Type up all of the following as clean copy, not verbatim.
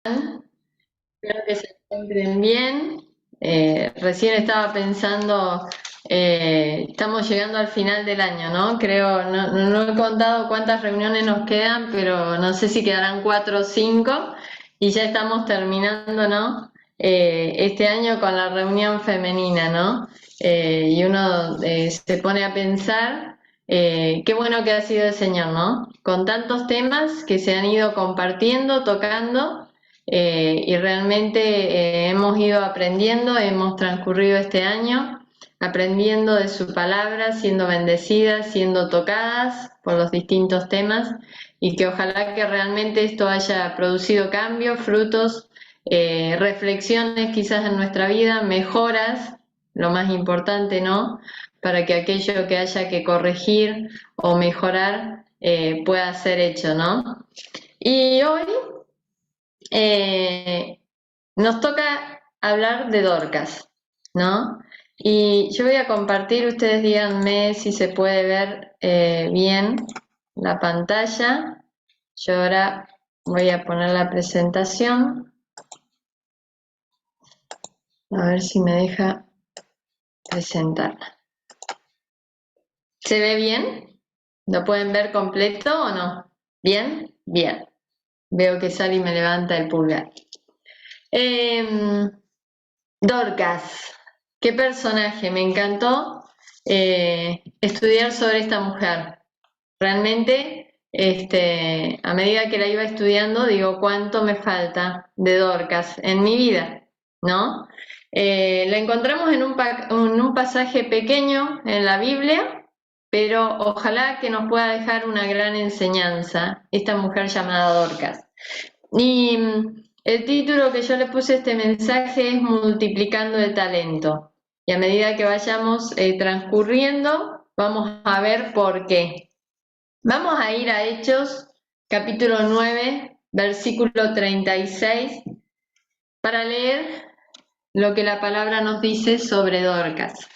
Espero que se encuentren bien. Recién estaba pensando, estamos llegando al final del año, ¿no? Creo, no he contado cuántas reuniones nos quedan, pero no sé si quedarán 4 o 5 y ya estamos terminando, ¿no? Este año con la reunión femenina, ¿no? Y uno se pone a pensar, qué bueno que ha sido el Señor, ¿no? Con tantos temas que se han ido compartiendo, tocando. Y realmente hemos ido aprendiendo, hemos transcurrido este año aprendiendo de su palabra, siendo bendecidas, siendo tocadas por los distintos temas y que ojalá que realmente esto haya producido cambios, frutos, reflexiones quizás en nuestra vida, mejoras, lo más importante, ¿no? Para que aquello que haya que corregir o mejorar pueda ser hecho, ¿no? Y hoy eh, nos toca hablar de Dorcas, ¿no? Y yo voy a compartir, ustedes díganme si se puede ver bien la pantalla. Yo ahora voy a poner la presentación, a ver si me deja presentarla. ¿Se ve bien? ¿Lo pueden ver completo o no? ¿Bien? Bien. Veo que Sally me levanta el pulgar. Dorcas, qué personaje, me encantó estudiar sobre esta mujer. Realmente, a medida que la iba estudiando, digo, ¿cuánto me falta de Dorcas en mi vida? ¿No? La encontramos en un pasaje pequeño en la Biblia, pero ojalá que nos pueda dejar una gran enseñanza, esta mujer llamada Dorcas. Y el título que yo le puse a este mensaje es Multiplicando el talento. Y a medida que vayamos transcurriendo, vamos a ver por qué. Vamos a ir a Hechos, capítulo 9, versículo 36, para leer lo que la palabra nos dice sobre Dorcas.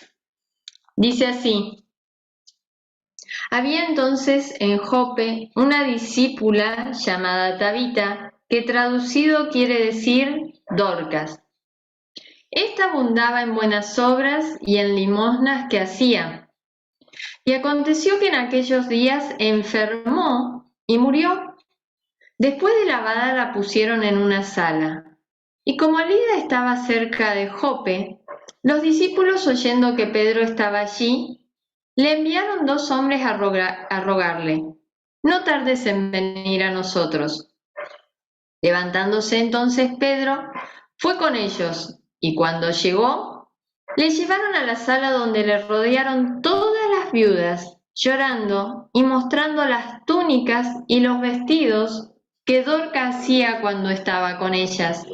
Dice así: había entonces en Jope una discípula llamada Tabita, que traducido quiere decir Dorcas. Esta abundaba en buenas obras y en limosnas que hacía. Y aconteció que en aquellos días enfermó y murió. Después de lavada la pusieron en una sala. Y como Lida estaba cerca de Jope, los discípulos, oyendo que Pedro estaba allí, le enviaron 2 hombres a rogarle: no tardes en venir a nosotros. Levantándose entonces Pedro, fue con ellos, y cuando llegó, le llevaron a la sala donde le rodearon todas las viudas, llorando y mostrando las túnicas y los vestidos que Dorcas hacía cuando estaba con ellas.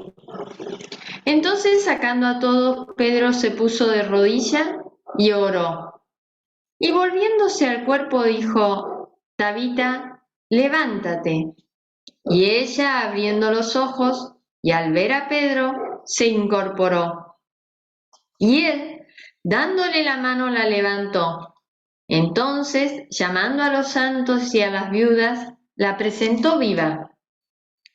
Entonces, sacando a todos, Pedro se puso de rodilla y oró. Y volviéndose al cuerpo dijo: Tabita, levántate. Y ella, abriendo los ojos, y al ver a Pedro, se incorporó. Y él, dándole la mano, la levantó. Entonces, llamando a los santos y a las viudas, la presentó viva.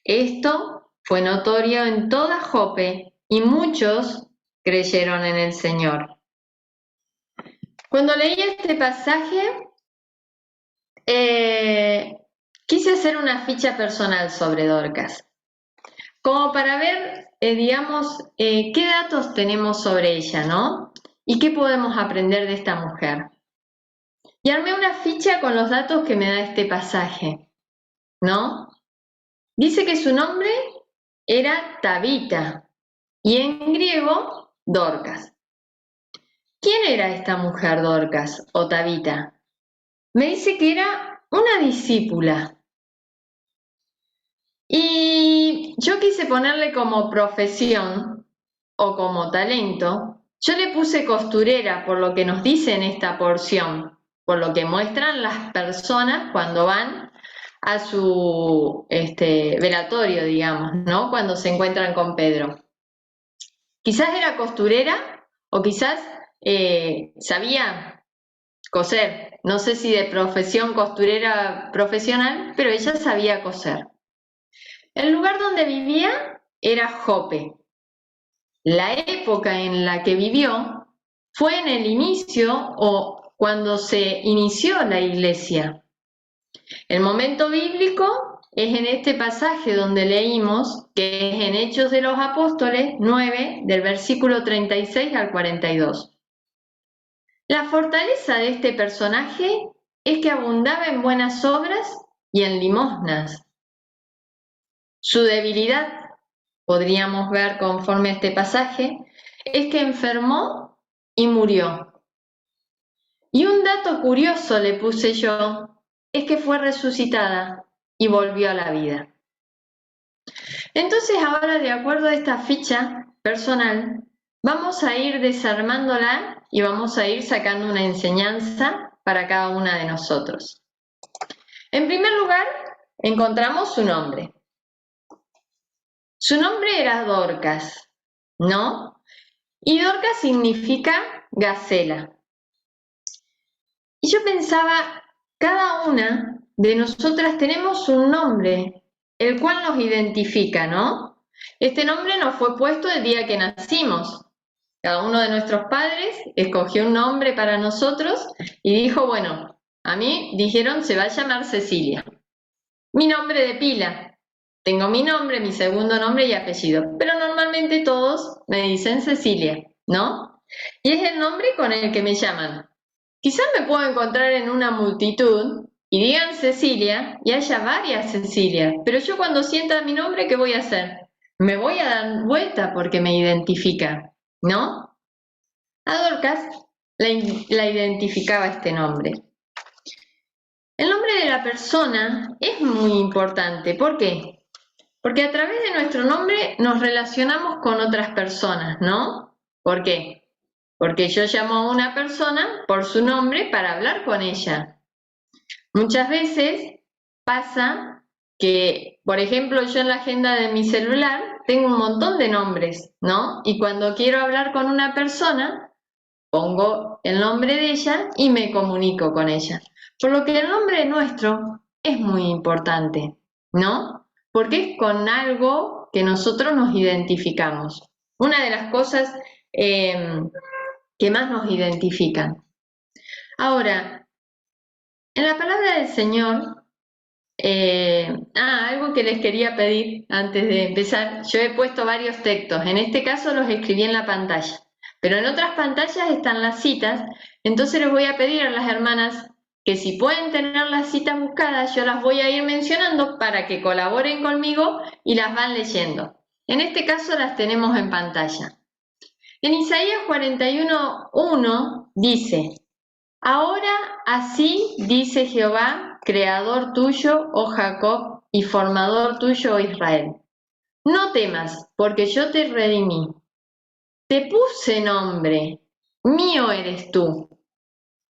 Esto fue notorio en toda Jope, y muchos creyeron en el Señor. Cuando leí este pasaje, quise hacer una ficha personal sobre Dorcas, como para ver, digamos, qué datos tenemos sobre ella, ¿no? Y qué podemos aprender de esta mujer. Y armé una ficha con los datos que me da este pasaje, ¿no? Dice que su nombre era Tabita y en griego Dorcas. ¿Quién era esta mujer Dorcas o Tabita? Me dice que era una discípula. Y yo quise ponerle como profesión o como talento. Yo le puse costurera por lo que nos dice en esta porción, por lo que muestran las personas cuando van a su velatorio, digamos, ¿no? Cuando se encuentran con Pedro. Quizás era costurera o quizás sabía coser. No sé si de profesión costurera profesional, pero ella sabía coser. El lugar donde vivía era Jope. La época en la que vivió fue en el inicio o cuando se inició la iglesia. El momento bíblico es en este pasaje donde leímos, que es en Hechos de los Apóstoles 9, del versículo 36 al 42. La fortaleza de este personaje es que abundaba en buenas obras y en limosnas. Su debilidad, podríamos ver conforme a este pasaje, es que enfermó y murió. Y un dato curioso le puse yo, es que fue resucitada y volvió a la vida. Entonces ahora, de acuerdo a esta ficha personal, vamos a ir desarmándola y vamos a ir sacando una enseñanza para cada una de nosotros. En primer lugar, encontramos su nombre. Su nombre era Dorcas, ¿no? Y Dorcas significa gacela. Y yo pensaba, cada una de nosotras tenemos un nombre, el cual nos identifica, ¿no? Este nombre nos fue puesto el día que nacimos. Cada uno de nuestros padres escogió un nombre para nosotros y dijo, bueno, a mí dijeron se va a llamar Cecilia. Mi nombre de pila. Tengo mi nombre, mi segundo nombre y apellido, pero normalmente todos me dicen Cecilia, ¿no? Y es el nombre con el que me llaman. Quizás me puedo encontrar en una multitud y digan Cecilia y haya varias Cecilia, pero yo cuando sienta mi nombre, ¿qué voy a hacer? Me voy a dar vuelta porque me identifica, ¿no? A Dorcas la identificaba este nombre. El nombre de la persona es muy importante. ¿Por qué? Porque a través de nuestro nombre nos relacionamos con otras personas, ¿no? ¿Por qué? Porque yo llamo a una persona por su nombre para hablar con ella. Muchas veces pasa que, por ejemplo, yo en la agenda de mi celular tengo un montón de nombres, ¿no? Y cuando quiero hablar con una persona, pongo el nombre de ella y me comunico con ella. Por lo que el nombre nuestro es muy importante, ¿no? Porque es con algo que nosotros nos identificamos. Una de las cosas que más nos identifican. Ahora, en la palabra del Señor, algo que les quería pedir antes de empezar, yo he puesto varios textos, en este caso los escribí en la pantalla, pero en otras pantallas están las citas, entonces les voy a pedir a las hermanas que si pueden tener las citas buscadas, yo las voy a ir mencionando para que colaboren conmigo y las van leyendo. En este caso las tenemos en pantalla. En Isaías 41:1 dice, ahora así dice Jehová, creador tuyo, oh Jacob, y formador tuyo, oh Israel. No temas, porque yo te redimí. Te puse nombre, mío eres tú.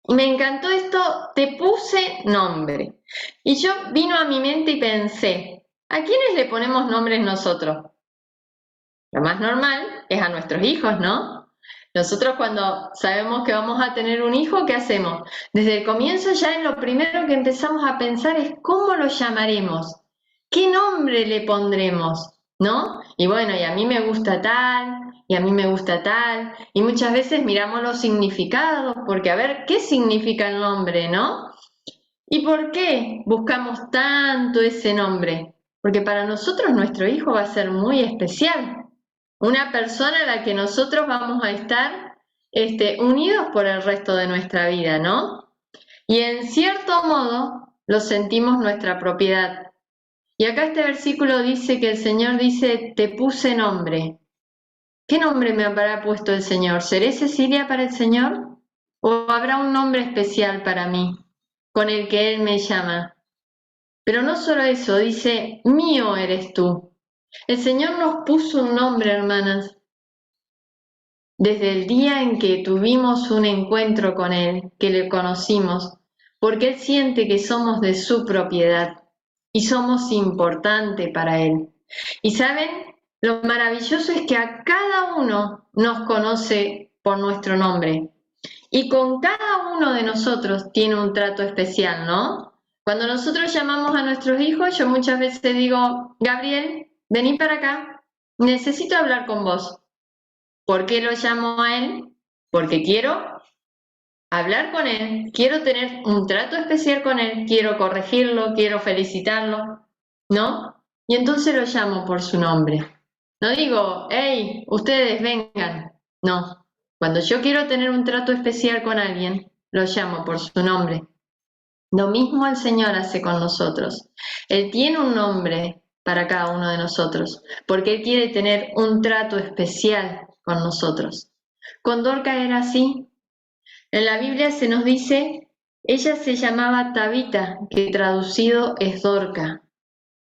Y me encantó esto, te puse nombre. Y yo vino a mi mente y pensé, ¿a quiénes le ponemos nombres nosotros? Lo más normal es a nuestros hijos, ¿no? Nosotros cuando sabemos que vamos a tener un hijo, ¿qué hacemos? Desde el comienzo ya en lo primero que empezamos a pensar es cómo lo llamaremos, qué nombre le pondremos, ¿no? Y bueno, y a mí me gusta tal, y a mí me gusta tal, y muchas veces miramos los significados, porque a ver, ¿qué significa el nombre, no? ¿Y por qué buscamos tanto ese nombre? Porque para nosotros nuestro hijo va a ser muy especial. Una persona a la que nosotros vamos a estar unidos por el resto de nuestra vida, ¿no? Y en cierto modo lo sentimos nuestra propiedad. Y acá este versículo dice que el Señor dice, te puse nombre. ¿Qué nombre me habrá puesto el Señor? ¿Seré Cecilia para el Señor? ¿O habrá un nombre especial para mí, con el que Él me llama? Pero no solo eso, dice, mío eres tú. El Señor nos puso un nombre, hermanas. Desde el día en que tuvimos un encuentro con Él, que le conocimos, porque Él siente que somos de su propiedad y somos importante para Él. Y saben, lo maravilloso es que a cada uno nos conoce por nuestro nombre y con cada uno de nosotros tiene un trato especial, ¿no? Cuando nosotros llamamos a nuestros hijos, yo muchas veces digo, Gabriel, vení para acá. necesito hablar con vos. ¿Por qué lo llamo a él? Porque quiero hablar con él, quiero tener un trato especial con él, quiero corregirlo, quiero felicitarlo, ¿no? Y entonces lo llamo por su nombre. No digo, hey, ustedes vengan. No, cuando yo quiero tener un trato especial con alguien, lo llamo por su nombre. Lo mismo el Señor hace con nosotros. Él tiene un nombre para cada uno de nosotros, porque Él quiere tener un trato especial con nosotros. Con Dorca era así. En la Biblia se nos dice, ella se llamaba Tabita, que traducido es Dorca,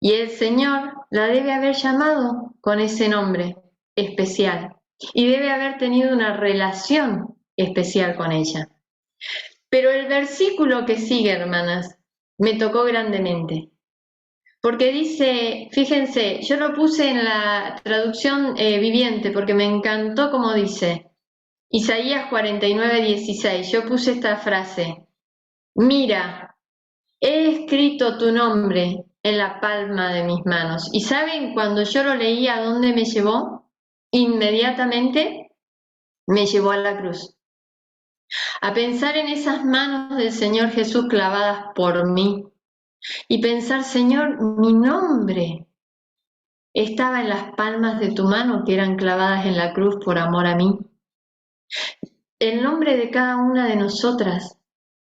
y el Señor la debe haber llamado con ese nombre especial, y debe haber tenido una relación especial con ella. Pero el versículo que sigue, hermanas, me tocó grandemente, porque dice, fíjense, yo lo puse en la traducción viviente porque me encantó como dice, Isaías 49:16, yo puse esta frase, mira, he escrito tu nombre en la palma de mis manos. ¿Y saben cuando yo lo leí a dónde me llevó? Inmediatamente me llevó a la cruz. A pensar en esas manos del Señor Jesús clavadas por mí y pensar, Señor, mi nombre estaba en las palmas de tu mano que eran clavadas en la cruz por amor a mí. El nombre de cada una de nosotras,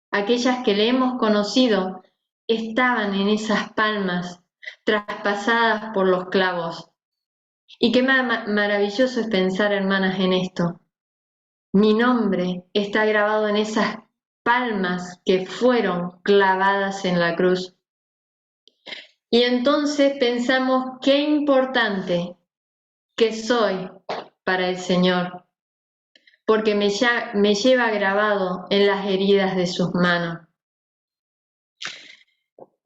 aquellas que le hemos conocido, estaban en esas palmas traspasadas por los clavos. Y qué maravilloso es pensar, hermanas, en esto. Mi nombre está grabado en esas palmas que fueron clavadas en la cruz. Y entonces pensamos qué importante que soy para el Señor, porque me lleva grabado en las heridas de sus manos.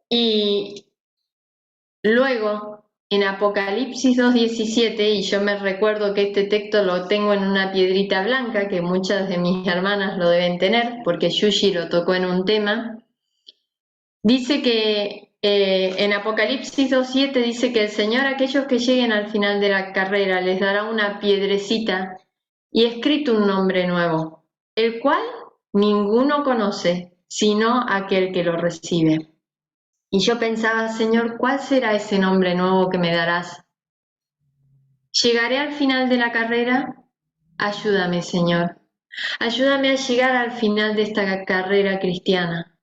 Y luego, en Apocalipsis 2:17, y yo me recuerdo que este texto lo tengo en una piedrita blanca, que muchas de mis hermanas lo deben tener, porque Yushi lo tocó en un tema, dice que en Apocalipsis 2:7 dice que el Señor a aquellos que lleguen al final de la carrera les dará una piedrecita y escrito un nombre nuevo, el cual ninguno conoce, sino aquel que lo recibe. Y yo pensaba, Señor, ¿cuál será ese nombre nuevo que me darás? ¿Llegaré al final de la carrera? Ayúdame, Señor. Ayúdame a llegar al final de esta carrera cristiana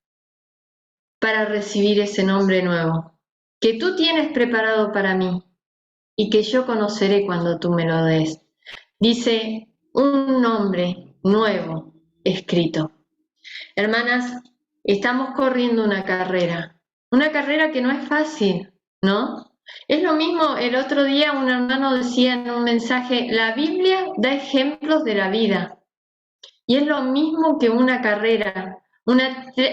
para recibir ese nombre nuevo que tú tienes preparado para mí y que yo conoceré cuando tú me lo des. Dice, un nombre nuevo escrito. Hermanas, estamos corriendo una carrera que no es fácil, ¿no? Es lo mismo, el otro día un hermano decía en un mensaje, la Biblia da ejemplos de la vida, y es lo mismo que una carrera.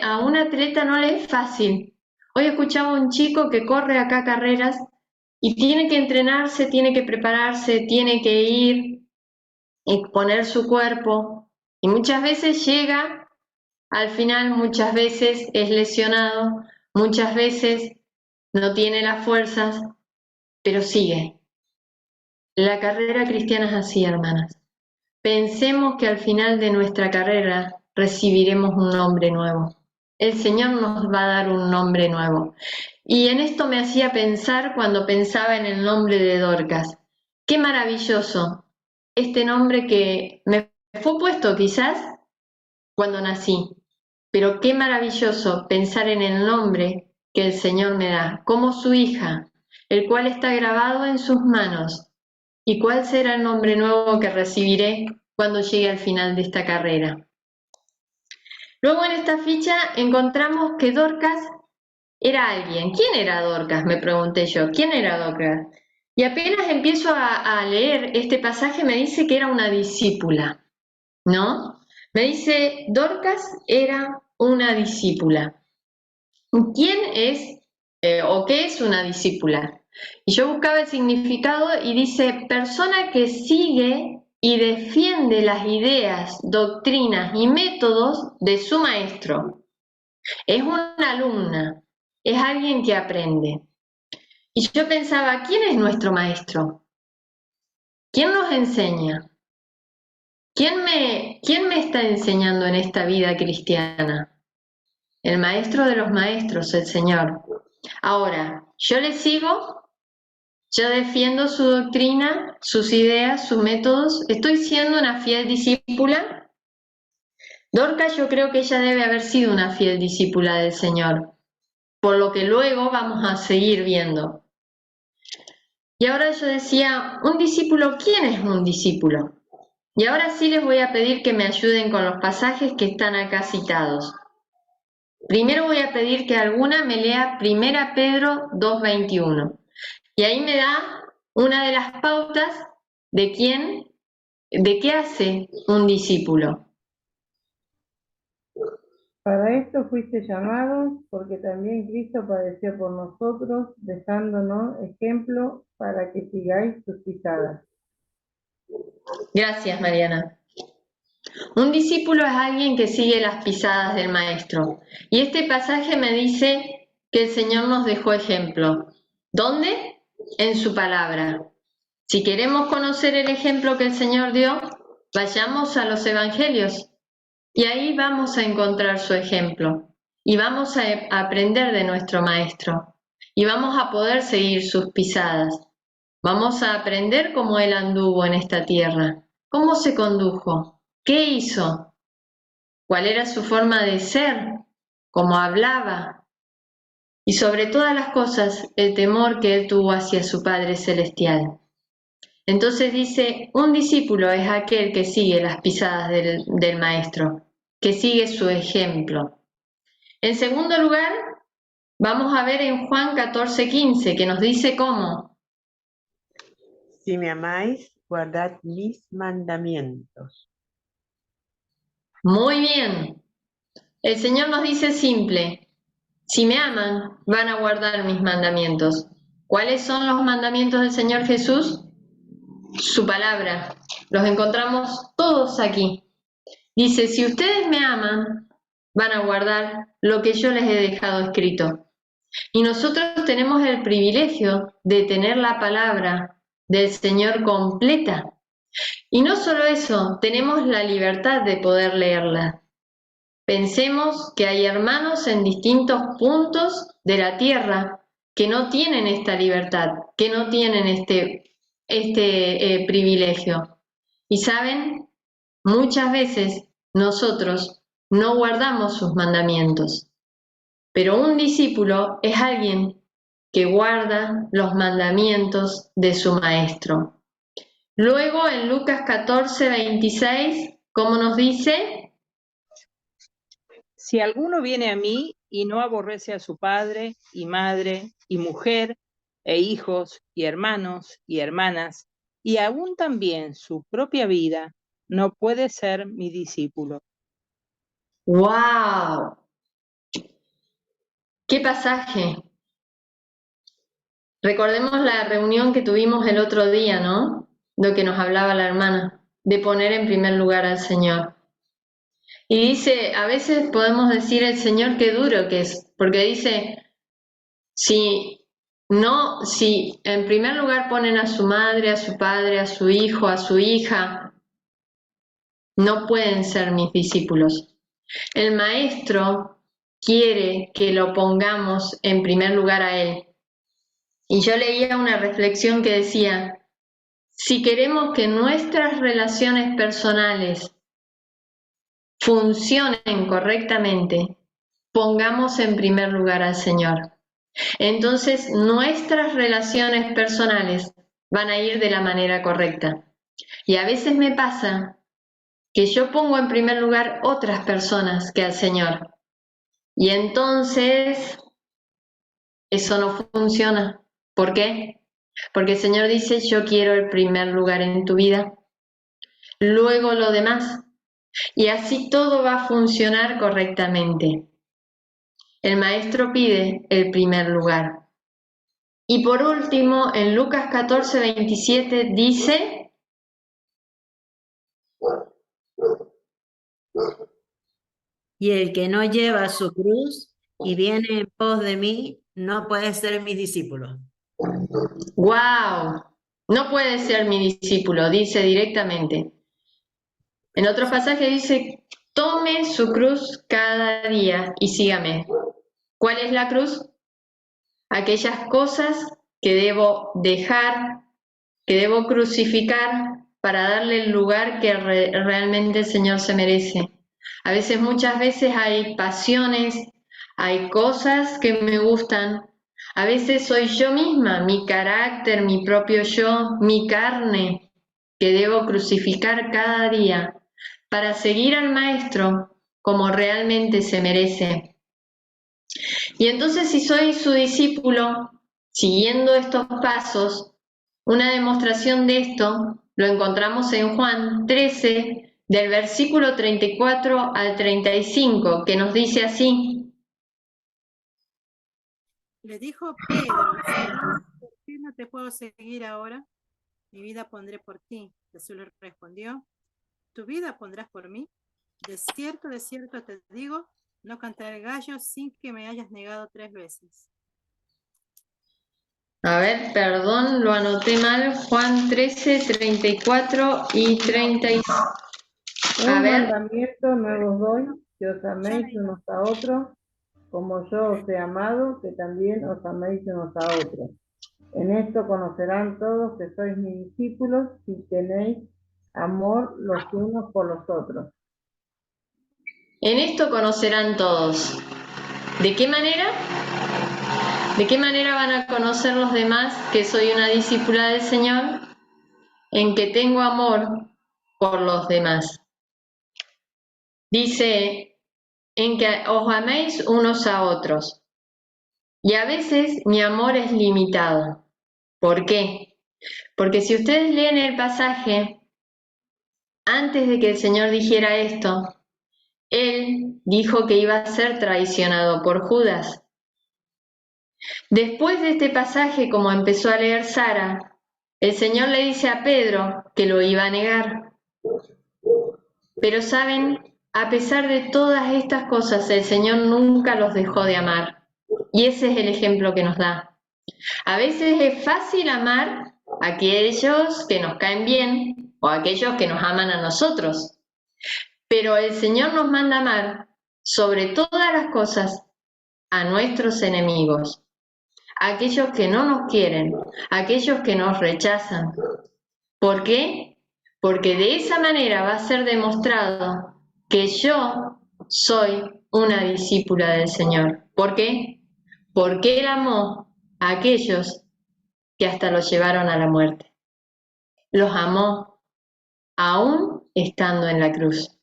A un atleta no le es fácil. Hoy escuchaba a un chico que corre acá carreras y tiene que entrenarse, tiene que prepararse, tiene que ir, exponer su cuerpo, y muchas veces llega al final, muchas veces es lesionado, muchas veces no tiene las fuerzas, pero sigue. La carrera cristiana es así, hermanas. Pensemos que al final de nuestra carrera recibiremos un nombre nuevo. El Señor nos va a dar un nombre nuevo. Y en esto me hacía pensar cuando pensaba en el nombre de Dorcas. Qué maravilloso este nombre que me fue puesto quizás cuando nací. Pero qué maravilloso pensar en el nombre que el Señor me da, como su hija, el cual está grabado en sus manos. ¿Y cuál será el nombre nuevo que recibiré cuando llegue al final de esta carrera? Luego en esta ficha encontramos que Dorcas era alguien. ¿Quién era Dorcas? Me pregunté yo. ¿Quién era Dorcas? Y apenas empiezo a leer este pasaje me dice que era una discípula, ¿no? Me dice, Dorcas era una discípula. ¿Quién es o qué es una discípula? Y yo buscaba el significado y dice, persona que sigue y defiende las ideas, doctrinas y métodos de su maestro. Es una alumna, es alguien que aprende. Y yo pensaba, ¿quién es nuestro maestro? ¿Quién nos enseña? ¿Quién me está enseñando en esta vida cristiana? El maestro de los maestros, el Señor. Ahora, yo le sigo, yo defiendo su doctrina, sus ideas, sus métodos, estoy siendo una fiel discípula. Dorca, yo creo que ella debe haber sido una fiel discípula del Señor, por lo que luego vamos a seguir viendo. Y ahora yo decía, un discípulo, ¿quién es un discípulo? Y ahora sí les voy a pedir que me ayuden con los pasajes que están acá citados. Primero voy a pedir que alguna me lea 1 Pedro 2:21. Y ahí me da una de las pautas de qué hace un discípulo. Para esto fuiste llamados, porque también Cristo padeció por nosotros, dejándonos ejemplo para que sigáis sus pisadas. Gracias, Mariana. Un discípulo es alguien que sigue las pisadas del maestro. Y este pasaje me dice que el Señor nos dejó ejemplo. ¿Dónde? En su palabra. Si queremos conocer el ejemplo que el Señor dio, vayamos a los evangelios y ahí vamos a encontrar su ejemplo y vamos a aprender de nuestro maestro y vamos a poder seguir sus pisadas. Vamos a aprender cómo Él anduvo en esta tierra, cómo se condujo, qué hizo, cuál era su forma de ser, cómo hablaba y sobre todas las cosas el temor que Él tuvo hacia su Padre Celestial. Entonces dice, un discípulo es aquel que sigue las pisadas del maestro, que sigue su ejemplo. En segundo lugar, vamos a ver en Juan 14:15, que nos dice cómo. Si me amáis, guardad mis mandamientos. Muy bien. El Señor nos dice simple, si me aman, van a guardar mis mandamientos. ¿Cuáles son los mandamientos del Señor Jesús? Su palabra. Los encontramos todos aquí. Dice, si ustedes me aman, van a guardar lo que yo les he dejado escrito. Y nosotros tenemos el privilegio de tener la palabra del Señor completa. Y no solo eso, tenemos la libertad de poder leerla. Pensemos que hay hermanos en distintos puntos de la tierra que no tienen esta libertad, que no tienen este privilegio. Y saben, muchas veces nosotros no guardamos sus mandamientos, pero un discípulo es alguien que guarda los mandamientos de su maestro. Luego en Lucas 14:26, ¿cómo nos dice? Si alguno viene a mí y no aborrece a su padre y madre y mujer e hijos y hermanos y hermanas, y aún también su propia vida, no puede ser mi discípulo. ¡Wow! ¡Qué pasaje! Recordemos la reunión que tuvimos el otro día, ¿no? Lo que nos hablaba la hermana, de poner en primer lugar al Señor. Y dice, a veces podemos decir el Señor qué duro que es, porque dice, si en primer lugar ponen a su madre, a su padre, a su hijo, a su hija, no pueden ser mis discípulos. El maestro quiere que lo pongamos en primer lugar a él. Y yo leía una reflexión que decía, si queremos que nuestras relaciones personales funcionen correctamente, pongamos en primer lugar al Señor. Entonces nuestras relaciones personales van a ir de la manera correcta. Y a veces me pasa que yo pongo en primer lugar otras personas que al Señor. Y entonces eso no funciona. ¿Por qué? Porque el Señor dice, yo quiero el primer lugar en tu vida, luego lo demás. Y así todo va a funcionar correctamente. El Maestro pide el primer lugar. Y por último, en Lucas 14:27 dice, Y el que no lleva su cruz y viene en pos de mí, no puede ser mi discípulo. ¡wow! No puede ser mi discípulo, dice directamente. En otros pasajes dice, tome su cruz cada día y sígame. ¿Cuál es la cruz? Aquellas cosas que debo dejar, que debo crucificar para darle el lugar que realmente el Señor se merece. A veces, muchas veces hay pasiones, hay cosas que me gustan. A veces soy yo misma, mi carácter, mi propio yo, mi carne, que debo crucificar cada día para seguir al Maestro como realmente se merece. Y entonces, si soy su discípulo, siguiendo estos pasos, una demostración de esto lo encontramos en Juan 13, del versículo 34 al 35, que nos dice así. Le dijo Pedro, Señor, ¿por qué no te puedo seguir ahora? Mi vida pondré por ti. Jesús le respondió, ¿tu vida pondrás por mí? De cierto te digo, no cantaré el gallo sin que me hayas negado 3 veces. A ver, perdón, lo anoté mal. Juan 13, 34 y 35. A Un ver. mandamiento nuevo os doy, que os améis unos a otros, como yo os he amado, que también os améis unos a otros. En esto conocerán todos que sois mis discípulos, si tenéis amor los unos por los otros. En esto conocerán todos. ¿De qué manera? ¿De qué manera van a conocer los demás que soy una discípula del Señor? En que tengo amor por los demás. Dice, en que os améis unos a otros. Y a veces mi amor es limitado. ¿Por qué? Porque si ustedes leen el pasaje, antes de que el Señor dijera esto, Él dijo que iba a ser traicionado por Judas. Después de este pasaje, como empezó a leer Sara, el Señor le dice a Pedro que lo iba a negar. Pero saben, a pesar de todas estas cosas, el Señor nunca los dejó de amar. Y ese es el ejemplo que nos da. A veces es fácil amar a aquellos que nos caen bien o a aquellos que nos aman a nosotros. Pero el Señor nos manda amar sobre todas las cosas a nuestros enemigos, a aquellos que no nos quieren, a aquellos que nos rechazan. ¿Por qué? Porque de esa manera va a ser demostrado que yo soy una discípula del Señor. ¿Por qué? Porque Él amó a aquellos que hasta los llevaron a la muerte. Los amó aún estando en la cruz.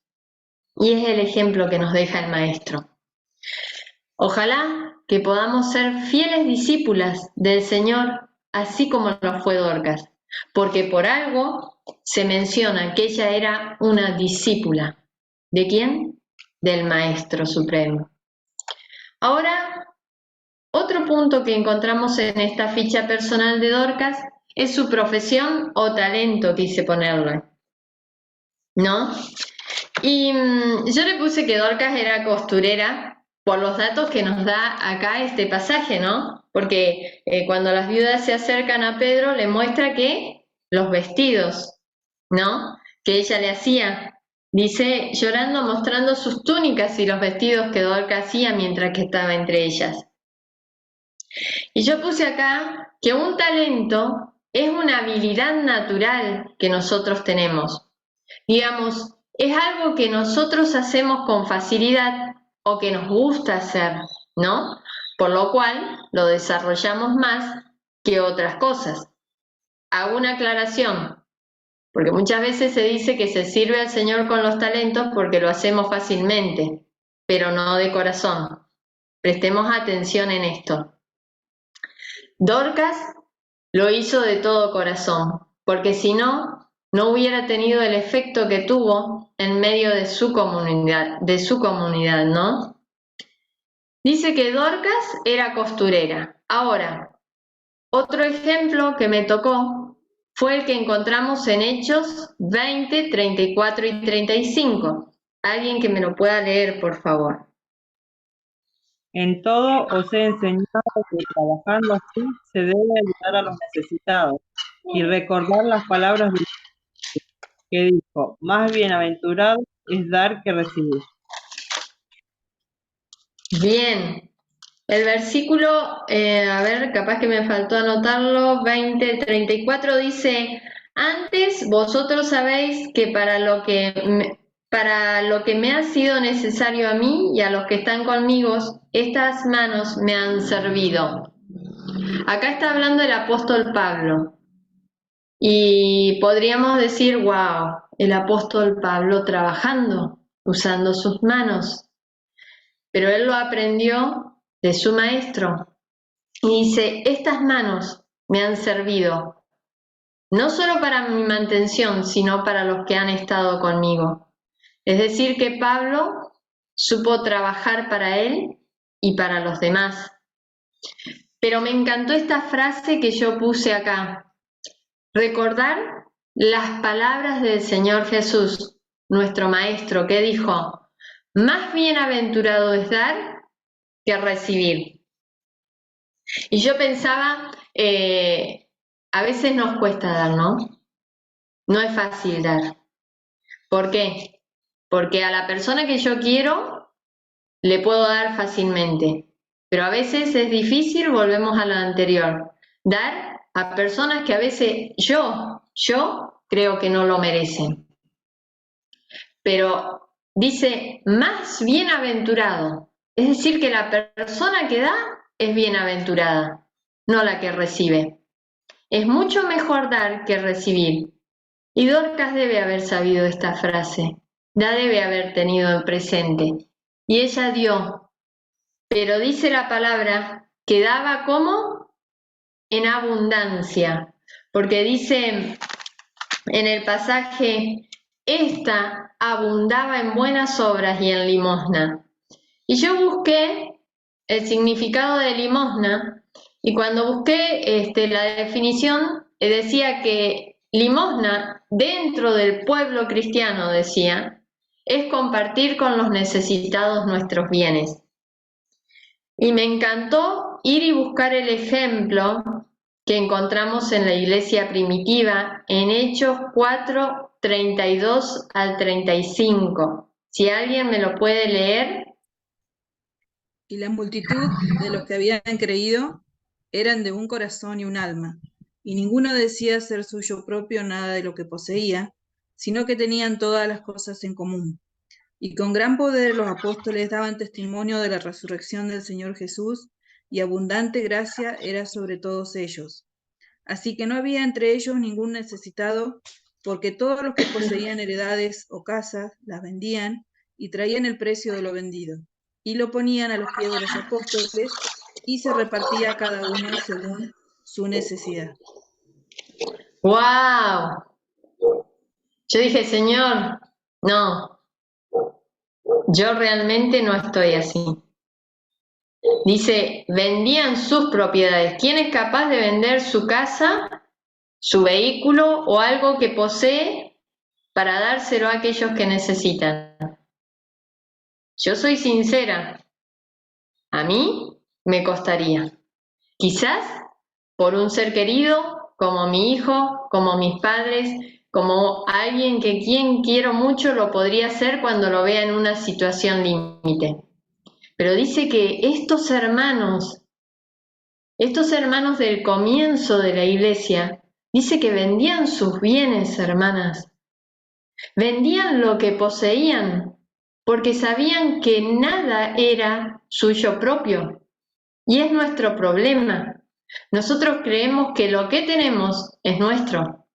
Y es el ejemplo que nos deja el Maestro. Ojalá que podamos ser fieles discípulas del Señor, así como lo fue Dorcas, porque por algo se menciona que ella era una discípula. ¿De quién? Del Maestro Supremo. Ahora, otro punto que encontramos en esta ficha personal de Dorcas es su profesión o talento, quise ponerle, ¿no? Y yo le puse que Dorcas era costurera por los datos que nos da acá este pasaje, ¿no? Porque cuando las viudas se acercan a Pedro, le muestra que los vestidos, ¿no? Que ella le hacía. Dice, llorando, mostrando sus túnicas y los vestidos que Dorcas hacía mientras que estaba entre ellas. Y yo puse acá que un talento es una habilidad natural que nosotros tenemos. Digamos, es algo que nosotros hacemos con facilidad o que nos gusta hacer, ¿no? Por lo cual lo desarrollamos más que otras cosas. Hago una aclaración, porque muchas veces se dice que se sirve al Señor con los talentos porque lo hacemos fácilmente, pero no de corazón. Prestemos atención en esto. Dorcas lo hizo de todo corazón, porque si no, no hubiera tenido el efecto que tuvo en medio de su comunidad, ¿no? Dice que Dorcas era costurera. Ahora, otro ejemplo que me tocó fue el que encontramos en Hechos 20, 34 y 35. Alguien que me lo pueda leer, por favor. En todo os he enseñado que trabajando así se debe ayudar a los necesitados y recordar las palabras que dijo, más bienaventurado es dar que recibir. Bien, el versículo, a ver, capaz que me faltó anotarlo, 20:34 dice, antes vosotros sabéis que para lo que me ha sido necesario a mí y a los que están conmigo, estas manos me han servido. Acá está hablando el apóstol Pablo y podríamos decir, wow, el apóstol Pablo trabajando, usando sus manos, pero él lo aprendió de su maestro. Y dice, estas manos me han servido, no solo para mi mantención, sino para los que han estado conmigo. Es decir, que Pablo supo trabajar para él y para los demás. Pero me encantó esta frase que yo puse acá. Recordar las palabras del Señor Jesús, nuestro Maestro, que dijo, más bienaventurado es dar que recibir. Y yo pensaba, a veces nos cuesta dar, ¿no? No es fácil dar. ¿Por qué? Porque a la persona que yo quiero le puedo dar fácilmente, pero a veces es difícil, volvemos a lo anterior, dar a personas que a veces yo creo que no lo merecen. Pero dice, más bienaventurado, es decir, que la persona que da es bienaventurada, no la que recibe. Es mucho mejor dar que recibir. Y Dorcas debe haber sabido esta frase, la debe haber tenido en presente. Y ella dio, pero dice la palabra que daba como en abundancia, porque dice en el pasaje, esta abundaba en buenas obras y en limosna. Y yo busqué el significado de limosna y cuando busqué la definición decía que limosna dentro del pueblo cristiano, decía, es compartir con los necesitados nuestros bienes. Y me encantó ir y buscar el ejemplo que encontramos en la iglesia primitiva en Hechos 4:32 al 35. Si alguien me lo puede leer. Y la multitud de los que habían creído eran de un corazón y un alma, y ninguno decía ser suyo propio nada de lo que poseía, sino que tenían todas las cosas en común. Y con gran poder los apóstoles daban testimonio de la resurrección del Señor Jesús, y abundante gracia era sobre todos ellos. Así que no había entre ellos ningún necesitado, porque todos los que poseían heredades o casas las vendían y traían el precio de lo vendido, y lo ponían a los pies de los apóstoles, y se repartía a cada uno según su necesidad. ¡Wow! Yo dije, Señor, no, yo realmente no estoy así. Dice, vendían sus propiedades. ¿Quién es capaz de vender su casa, su vehículo o algo que posee para dárselo a aquellos que necesitan? Yo soy sincera, a mí me costaría. Quizás por un ser querido, como mi hijo, como mis padres, como alguien que quien quiero mucho lo podría hacer cuando lo vea en una situación límite. Pero dice que estos hermanos del comienzo de la iglesia, dice que vendían sus bienes, hermanas. Vendían lo que poseían, porque sabían que nada era suyo propio. Y es nuestro problema. Nosotros creemos que lo que tenemos es nuestro,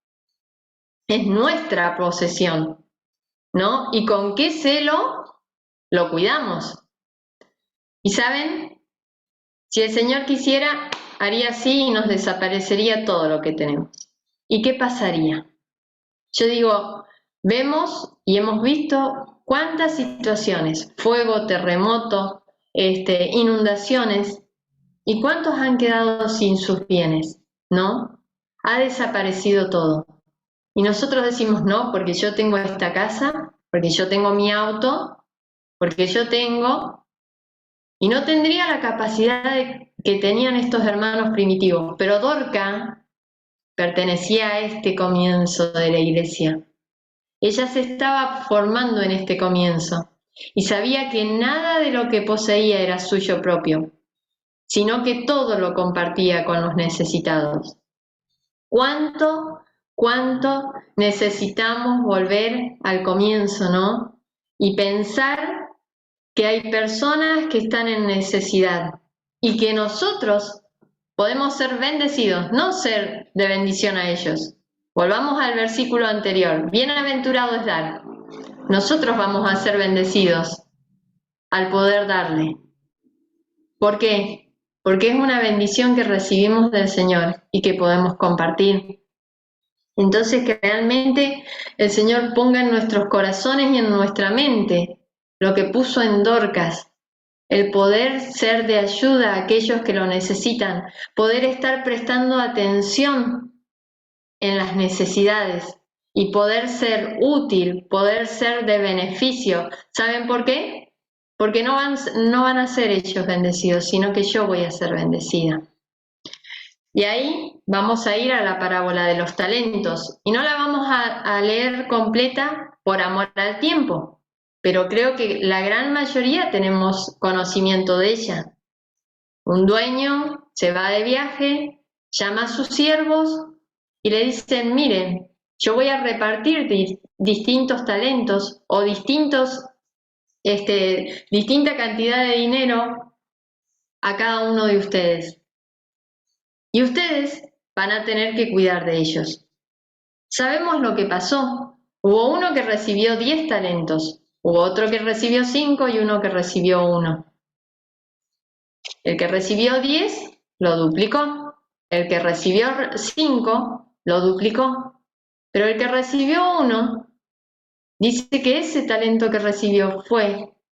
es nuestra posesión, ¿no? Y con qué celo lo cuidamos. Y saben, si el Señor quisiera, haría así y nos desaparecería todo lo que tenemos. ¿Y qué pasaría? Yo digo, vemos y hemos visto cuántas situaciones, fuego, terremoto, inundaciones, ¿y cuántos han quedado sin sus bienes? ¿No? Ha desaparecido todo. Y nosotros decimos, no, porque yo tengo esta casa, porque yo tengo mi auto, porque yo tengo, y no tendría la capacidad que tenían estos hermanos primitivos. Pero Dorca pertenecía a este comienzo de la iglesia. Ella se estaba formando en este comienzo y sabía que nada de lo que poseía era suyo propio, sino que todo lo compartía con los necesitados. ¿Cuánto necesitamos volver al comienzo, no? Y pensar que hay personas que están en necesidad y que nosotros podemos ser bendecidos, no ser de bendición a ellos. Volvamos al versículo anterior. Bienaventurado es dar. Nosotros vamos a ser bendecidos al poder darle. ¿Por qué? Porque es una bendición que recibimos del Señor y que podemos compartir. Entonces, que realmente el Señor ponga en nuestros corazones y en nuestra mente lo que puso en Dorcas, el poder ser de ayuda a aquellos que lo necesitan, poder estar prestando atención en las necesidades y poder ser útil, poder ser de beneficio. ¿Saben por qué? Porque no van a ser ellos bendecidos, sino que yo voy a ser bendecida. Y ahí vamos a ir a la parábola de los talentos. Y no la vamos a leer completa por amor al tiempo, pero creo que la gran mayoría tenemos conocimiento de ella. Un dueño se va de viaje, llama a sus siervos y le dicen, miren, yo voy a repartir distintos talentos o distinta cantidad de dinero a cada uno de ustedes. Y ustedes van a tener que cuidar de ellos. Sabemos lo que pasó. Hubo uno que recibió 10 talentos, hubo otro que recibió 5 y uno que recibió 1. El que recibió 10 lo duplicó, el que recibió 5 lo duplicó, pero el que recibió 1 dice que ese talento que recibió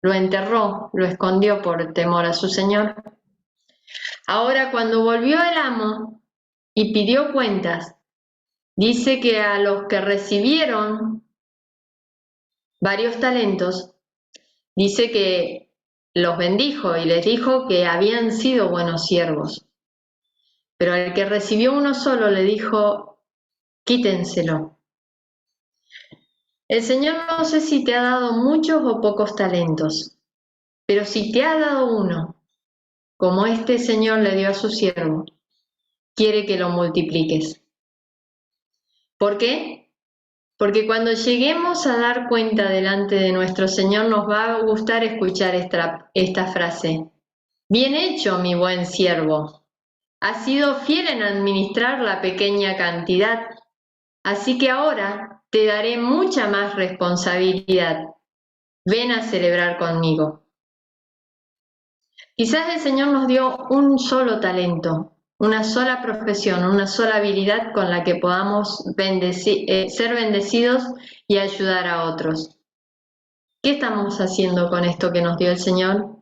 lo enterró, lo escondió por temor a su señor. Ahora, cuando volvió el amo y pidió cuentas, dice que a los que recibieron varios talentos, dice que los bendijo y les dijo que habían sido buenos siervos. Pero al que recibió uno solo le dijo, quítenselo. El Señor no sé si te ha dado muchos o pocos talentos, pero si te ha dado uno, como este Señor le dio a su siervo, quiere que lo multipliques. ¿Por qué? Porque cuando lleguemos a dar cuenta delante de nuestro Señor nos va a gustar escuchar esta frase. Bien hecho, mi buen siervo. Has sido fiel en administrar la pequeña cantidad, así que ahora te daré mucha más responsabilidad. Ven a celebrar conmigo. Quizás el Señor nos dio un solo talento, una sola profesión, una sola habilidad con la que podamos ser bendecidos y ayudar a otros. ¿Qué estamos haciendo con esto que nos dio el Señor?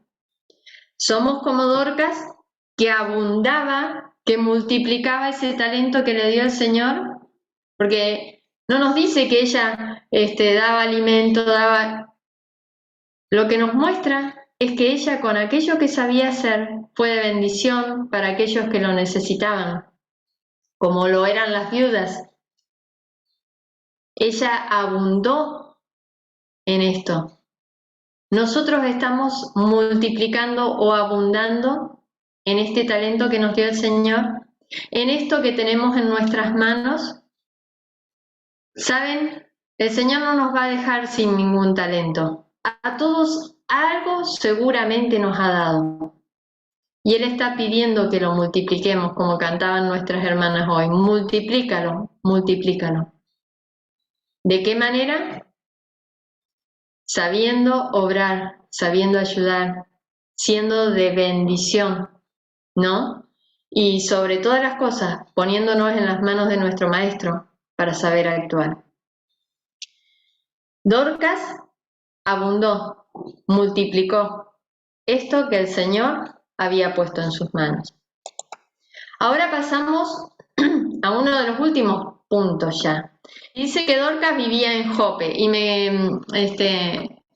Somos como Dorcas, que abundaba, que multiplicaba ese talento que le dio el Señor, porque no nos dice que ella daba alimento, Lo que nos muestra es que ella con aquello que sabía hacer fue de bendición para aquellos que lo necesitaban, como lo eran las viudas. Ella abundó en esto. Nosotros estamos multiplicando o abundando en este talento que nos dio el Señor, en esto que tenemos en nuestras manos. ¿Saben? El Señor no nos va a dejar sin ningún talento. A todos algo seguramente nos ha dado. Y Él está pidiendo que lo multipliquemos, como cantaban nuestras hermanas hoy. Multiplícalo, multiplícalo. ¿De qué manera? Sabiendo obrar, sabiendo ayudar, siendo de bendición, ¿no? Y sobre todas las cosas, poniéndonos en las manos de nuestro Maestro para saber actuar. Dorcas abundó, multiplicó esto que el Señor había puesto en sus manos. Ahora pasamos a uno de los últimos puntos ya. Dice que Dorcas vivía en Jope y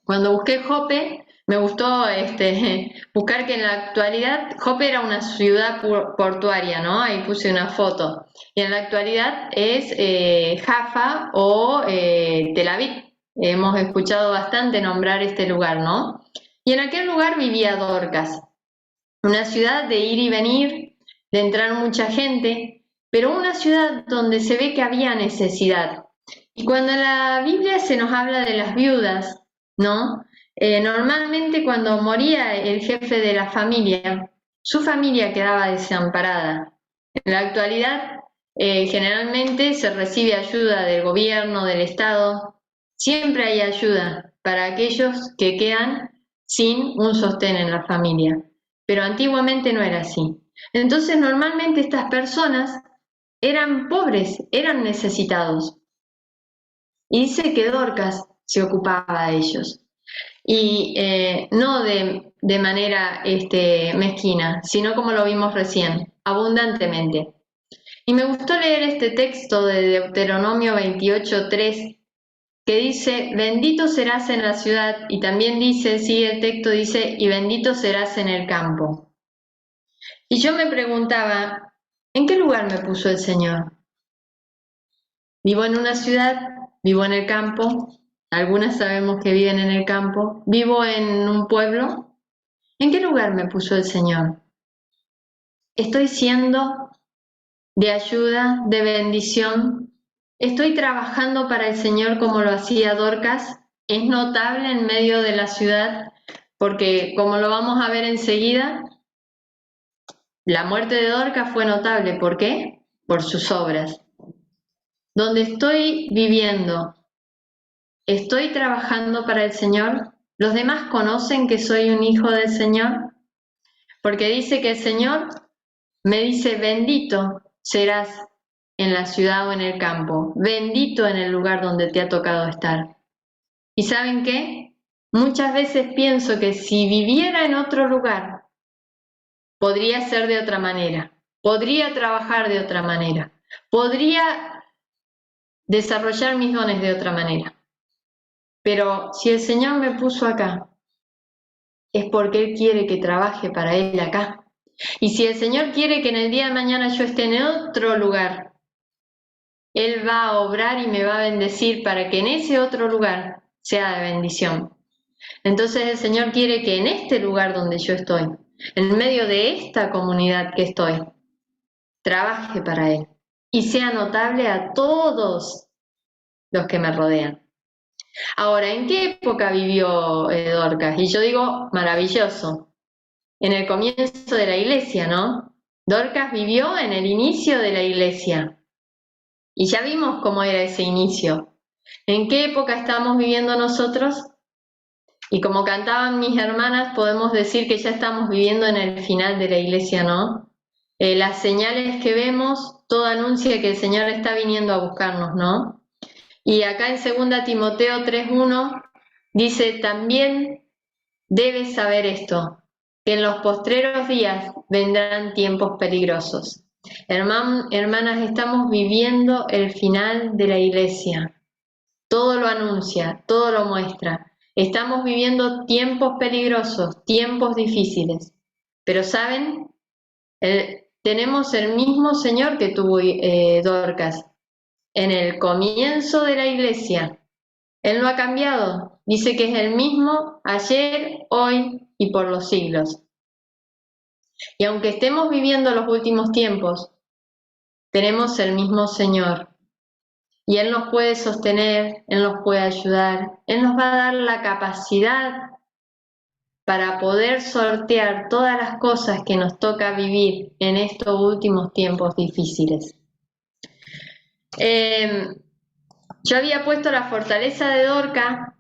cuando busqué Jope Me gustó buscar que en la actualidad Jope era una ciudad portuaria, ¿no? Ahí puse una foto. Y en la actualidad es Jaffa o Tel Aviv. Hemos escuchado bastante nombrar este lugar, ¿no? Y en aquel lugar vivía Dorcas, una ciudad de ir y venir, de entrar mucha gente, pero una ciudad donde se ve que había necesidad. Y cuando en la Biblia se nos habla de las viudas, ¿no? Normalmente cuando moría el jefe de la familia, su familia quedaba desamparada. En la actualidad, generalmente se recibe ayuda del gobierno, del Estado. Siempre hay ayuda para aquellos que quedan sin un sostén en la familia. Pero antiguamente no era así. Entonces, normalmente estas personas eran pobres, eran necesitados. Y dice que Dorcas se ocupaba de ellos. Y no de manera mezquina, sino como lo vimos recién, abundantemente. Y me gustó leer este texto de Deuteronomio 28:3, que dice, bendito serás en la ciudad, y también dice, sigue el texto, dice, y bendito serás en el campo. Y yo me preguntaba, ¿en qué lugar me puso el Señor? Vivo en una ciudad, vivo en el campo, algunas sabemos que viven en el campo, vivo en un pueblo. ¿En qué lugar me puso el Señor? ¿Estoy siendo de ayuda, de bendición? ¿Estoy trabajando para el Señor como lo hacía Dorcas? Es notable en medio de la ciudad porque, como lo vamos a ver enseguida, la muerte de Dorcas fue notable. ¿Por qué? Por sus obras. Donde estoy viviendo, ¿estoy trabajando para el Señor? ¿Los demás conocen que soy un hijo del Señor? Porque dice que el Señor me dice, bendito serás en la ciudad o en el campo, bendito en el lugar donde te ha tocado estar. ¿Y saben qué? Muchas veces pienso que si viviera en otro lugar, podría ser de otra manera, podría trabajar de otra manera, podría desarrollar mis dones de otra manera. Pero si el Señor me puso acá, es porque Él quiere que trabaje para Él acá. Y si el Señor quiere que en el día de mañana yo esté en otro lugar, Él va a obrar y me va a bendecir para que en ese otro lugar sea de bendición. Entonces el Señor quiere que en este lugar donde yo estoy, en medio de esta comunidad que estoy, trabaje para Él y sea notable a todos los que me rodean. Ahora, ¿en qué época vivió Dorcas? Y yo digo, maravilloso. En el comienzo de la iglesia, ¿no? Dorcas vivió en el inicio de la iglesia. Y ya vimos cómo era ese inicio. ¿En qué época estamos viviendo nosotros? Y como cantaban mis hermanas, podemos decir que ya estamos viviendo en el final de la iglesia, ¿no? Las señales que vemos, todo anuncia que el Señor está viniendo a buscarnos, ¿no? Y acá en 2 Timoteo 3:1 dice, también debes saber esto, que en los postreros días vendrán tiempos peligrosos. Hermanas, estamos viviendo el final de la iglesia. Todo lo anuncia, todo lo muestra. Estamos viviendo tiempos peligrosos, tiempos difíciles. Pero ¿saben? Tenemos el mismo Señor que tuvo Dorcas en el comienzo de la iglesia. Él no ha cambiado. Dice que es el mismo ayer, hoy y por los siglos. Y aunque estemos viviendo los últimos tiempos, tenemos el mismo Señor. Y Él nos puede sostener, Él nos puede ayudar, Él nos va a dar la capacidad para poder sortear todas las cosas que nos toca vivir en estos últimos tiempos difíciles. Yo había puesto la fortaleza de Dorca,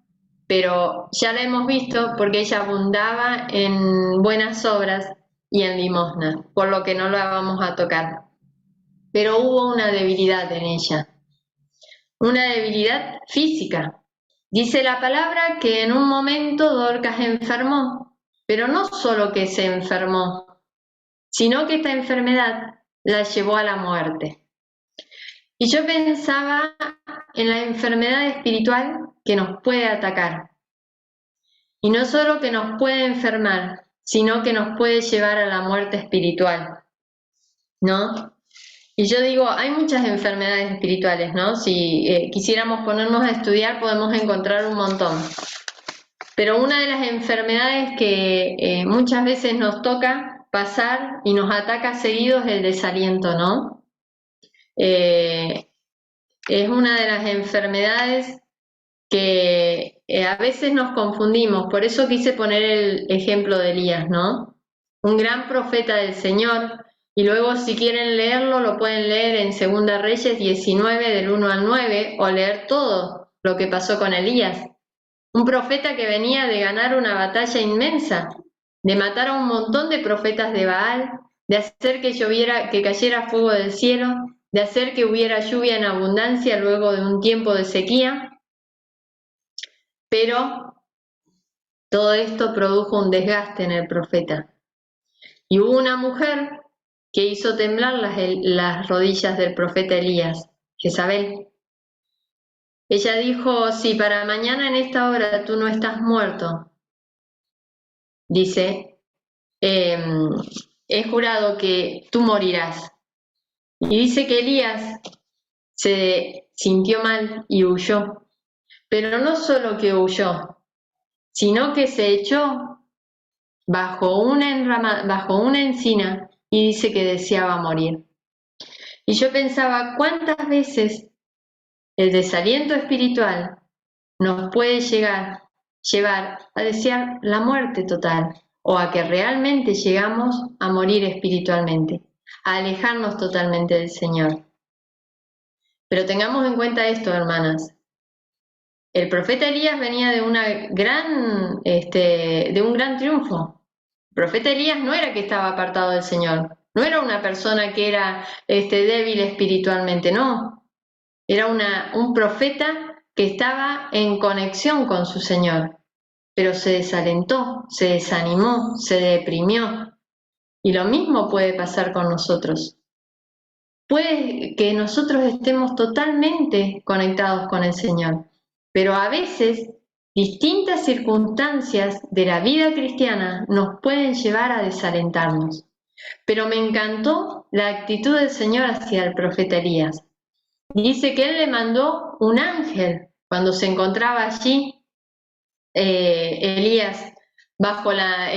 pero ya la hemos visto porque ella abundaba en buenas obras y en limosna, por lo que no la vamos a tocar. Pero hubo una debilidad en ella, una debilidad física. Dice la palabra que en un momento Dorcas enfermó, pero no solo que se enfermó, sino que esta enfermedad la llevó a la muerte. Y yo pensaba en la enfermedad espiritual que nos puede atacar. Y no solo que nos puede enfermar, sino que nos puede llevar a la muerte espiritual, ¿no? Y yo digo, hay muchas enfermedades espirituales, ¿no? Si quisiéramos ponernos a estudiar, podemos encontrar un montón. Pero una de las enfermedades que muchas veces nos toca pasar y nos ataca seguido es el desaliento, ¿no? Es una de las enfermedades que a veces nos confundimos, por eso quise poner el ejemplo de Elías, ¿no? Un gran profeta del Señor, y luego si quieren leerlo, lo pueden leer en 2 Reyes 19, del 1 al 9, o leer todo lo que pasó con Elías. Un profeta que venía de ganar una batalla inmensa, de matar a un montón de profetas de Baal, de hacer que cayera fuego del cielo, de hacer que hubiera lluvia en abundancia luego de un tiempo de sequía. Pero todo esto produjo un desgaste en el profeta. Y hubo una mujer que hizo temblar las rodillas del profeta Elías, Jezabel. Ella dijo, si para mañana en esta hora tú no estás muerto, dice, he jurado que tú morirás. Y dice que Elías se sintió mal y huyó. Pero no solo que huyó, sino que se echó bajo una encina y dice que deseaba morir. Y yo pensaba, ¿cuántas veces el desaliento espiritual nos puede llevar a desear la muerte total o a que realmente llegamos a morir espiritualmente, a alejarnos totalmente del Señor? Pero tengamos en cuenta esto, hermanas. El profeta Elías venía de un gran triunfo. El profeta Elías no era que estaba apartado del Señor, no era una persona que era débil espiritualmente, no. Era un profeta que estaba en conexión con su Señor, pero se desalentó, se desanimó, se deprimió. Y lo mismo puede pasar con nosotros. Puede que nosotros estemos totalmente conectados con el Señor, pero a veces distintas circunstancias de la vida cristiana nos pueden llevar a desalentarnos. Pero me encantó la actitud del Señor hacia el profeta Elías. Dice que él le mandó un ángel cuando se encontraba allí Elías bajo la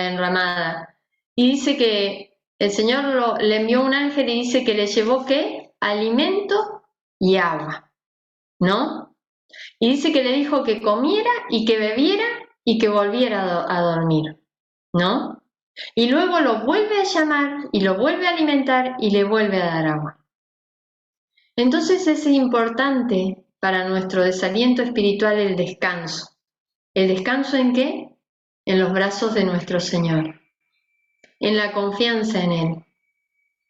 enramada. Y dice que el Señor le envió un ángel y dice que le llevó ¿qué? Alimento y agua, ¿no? Y dice que le dijo que comiera y que bebiera y que volviera a dormir, ¿no? Y luego lo vuelve a llamar y lo vuelve a alimentar y le vuelve a dar agua. Entonces es importante para nuestro desaliento espiritual el descanso. ¿El descanso en qué? En los brazos de nuestro Señor, en la confianza en Él.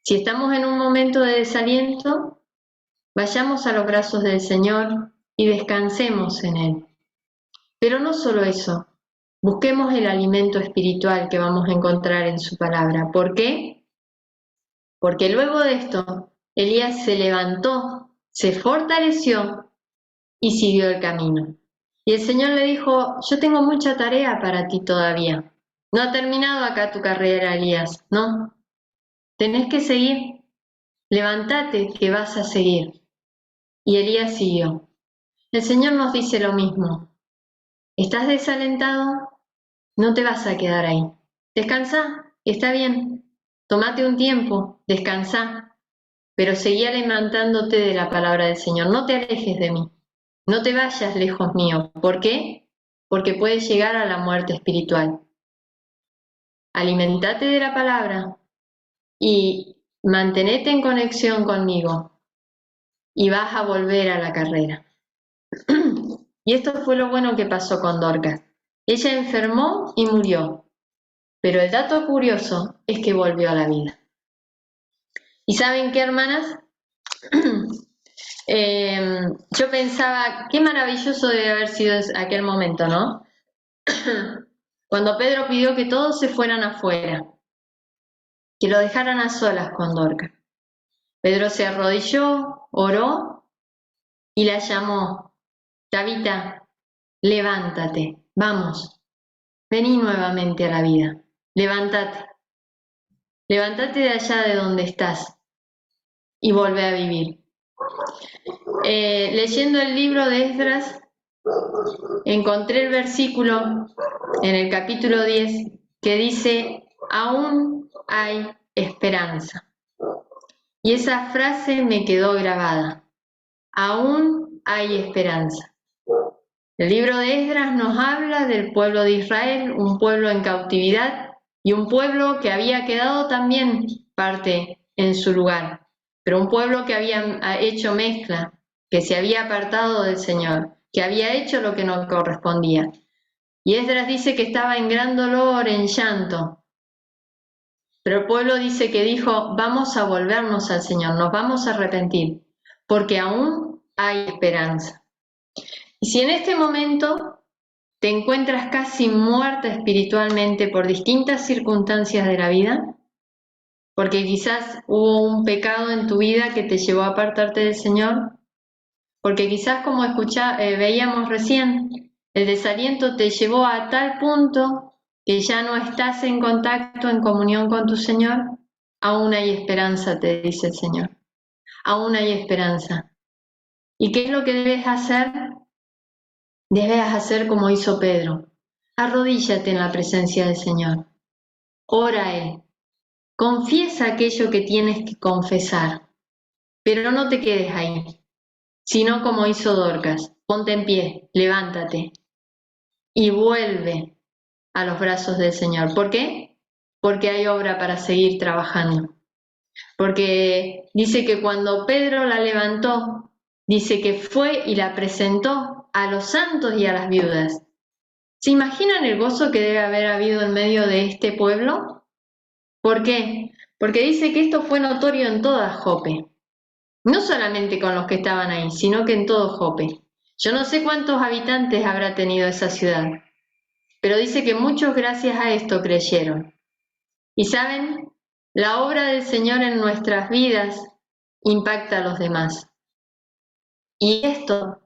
Si estamos en un momento de desaliento, vayamos a los brazos del Señor y descansemos en Él. Pero no solo eso, busquemos el alimento espiritual que vamos a encontrar en su palabra. ¿Por qué? Porque luego de esto, Elías se levantó, se fortaleció y siguió el camino. Y el Señor le dijo, yo tengo mucha tarea para ti todavía. No ha terminado acá tu carrera, Elías, no. Tenés que seguir. Levántate que vas a seguir. Y Elías siguió. El Señor nos dice lo mismo. ¿Estás desalentado? No te vas a quedar ahí. Descansa, está bien. Tómate un tiempo, descansa. Pero seguí alimentándote de la palabra del Señor. No te alejes de mí. No te vayas lejos mío. ¿Por qué? Porque puedes llegar a la muerte espiritual. Alimentate de la palabra y mantenete en conexión conmigo y vas a volver a la carrera. Y esto fue lo bueno que pasó con Dorcas. Ella enfermó y murió, pero el dato curioso es que volvió a la vida. ¿Y saben qué, hermanas? Yo pensaba, qué maravilloso debe haber sido aquel momento, ¿no? Cuando Pedro pidió que todos se fueran afuera, que lo dejaran a solas con Dorcas. Pedro se arrodilló, oró y la llamó, Tabita, levántate. Vamos, vení nuevamente a la vida. Levántate. Levántate de allá de donde estás y volvé a vivir. Leyendo el libro de Esdras, encontré el versículo en el capítulo 10 que dice, aún hay esperanza. Y esa frase me quedó grabada. Aún hay esperanza. El libro de Esdras nos habla del pueblo de Israel, un pueblo en cautividad y un pueblo que había quedado también parte en su lugar, pero un pueblo que había hecho mezcla, que se había apartado del Señor, que había hecho lo que no correspondía. Y Esdras dice que estaba en gran dolor, en llanto, pero el pueblo dice que dijo, vamos a volvernos al Señor, nos vamos a arrepentir, porque aún hay esperanza. Y si en este momento te encuentras casi muerta espiritualmente por distintas circunstancias de la vida, porque quizás hubo un pecado en tu vida que te llevó a apartarte del Señor, porque quizás como veíamos recién, el desaliento te llevó a tal punto que ya no estás en contacto, en comunión con tu Señor, aún hay esperanza, te dice el Señor. Aún hay esperanza. ¿Y qué es lo que debes hacer? Debes hacer como hizo Pedro. Arrodíllate en la presencia del Señor. Ora a Él. Confiesa aquello que tienes que confesar. Pero no te quedes ahí, sino como hizo Dorcas. Ponte en pie, levántate y vuelve a los brazos del Señor. ¿Por qué? Porque hay obra para seguir trabajando. Porque dice que cuando Pedro la levantó, dice que fue y la presentó a los santos y a las viudas. ¿Se imaginan el gozo que debe haber habido en medio de este pueblo? ¿Por qué? Porque dice que esto fue notorio en toda Jope. No solamente con los que estaban ahí, sino que en todo Jope. Yo no sé cuántos habitantes habrá tenido esa ciudad, pero dice que muchos gracias a esto creyeron. Y saben, la obra del Señor en nuestras vidas impacta a los demás. Y esto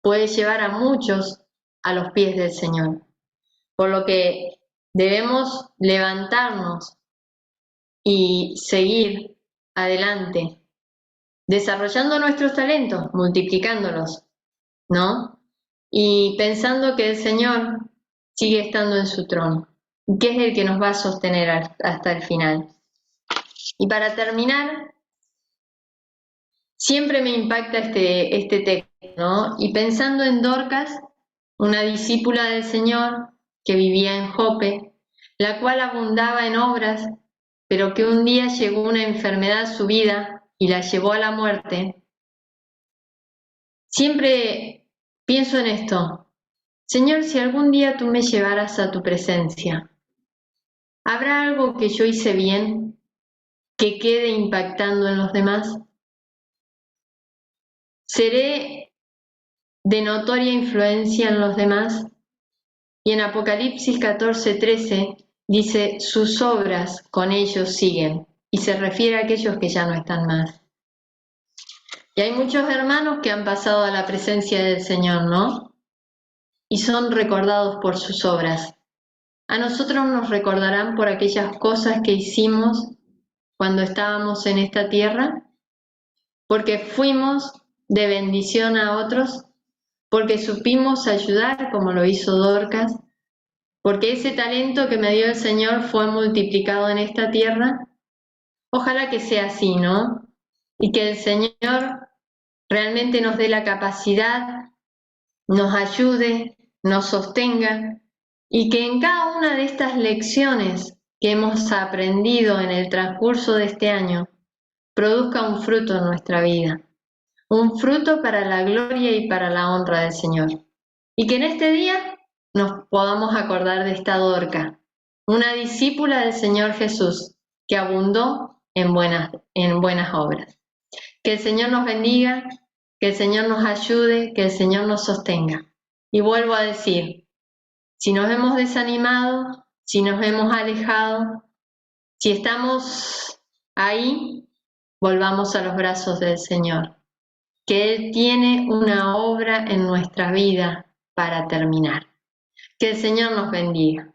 puede llevar a muchos a los pies del Señor. Por lo que debemos levantarnos y seguir adelante, desarrollando nuestros talentos, multiplicándolos, ¿no? Y pensando que el Señor sigue estando en su trono, que es el que nos va a sostener hasta el final. Y para terminar, siempre me impacta este texto, ¿no? Y pensando en Dorcas, una discípula del Señor que vivía en Jope, la cual abundaba en obras, pero que un día llegó una enfermedad a su vida y la llevó a la muerte. Siempre pienso en esto. Señor, si algún día tú me llevaras a tu presencia, ¿habrá algo que yo hice bien que quede impactando en los demás? ¿Seré de notoria influencia en los demás? Y en Apocalipsis 14:13 dice, sus obras con ellos siguen, y se refiere a aquellos que ya no están más. Y hay muchos hermanos que han pasado a la presencia del Señor, ¿no? Y son recordados por sus obras. A nosotros nos recordarán por aquellas cosas que hicimos cuando estábamos en esta tierra, porque fuimos de bendición a otros, porque supimos ayudar como lo hizo Dorcas, porque ese talento que me dio el Señor fue multiplicado en esta tierra. Ojalá que sea así, ¿no? Y que el Señor realmente nos dé la capacidad, nos ayude, nos sostenga, y que en cada una de estas lecciones que hemos aprendido en el transcurso de este año, produzca un fruto en nuestra vida, un fruto para la gloria y para la honra del Señor. Y que en este día nos podamos acordar de esta Dorca, una discípula del Señor Jesús que abundó en buenas obras. Que el Señor nos bendiga, que el Señor nos ayude, que el Señor nos sostenga. Y vuelvo a decir, si nos hemos desanimado, si nos hemos alejado, si estamos ahí, volvamos a los brazos del Señor, que Él tiene una obra en nuestra vida para terminar. Que el Señor nos bendiga.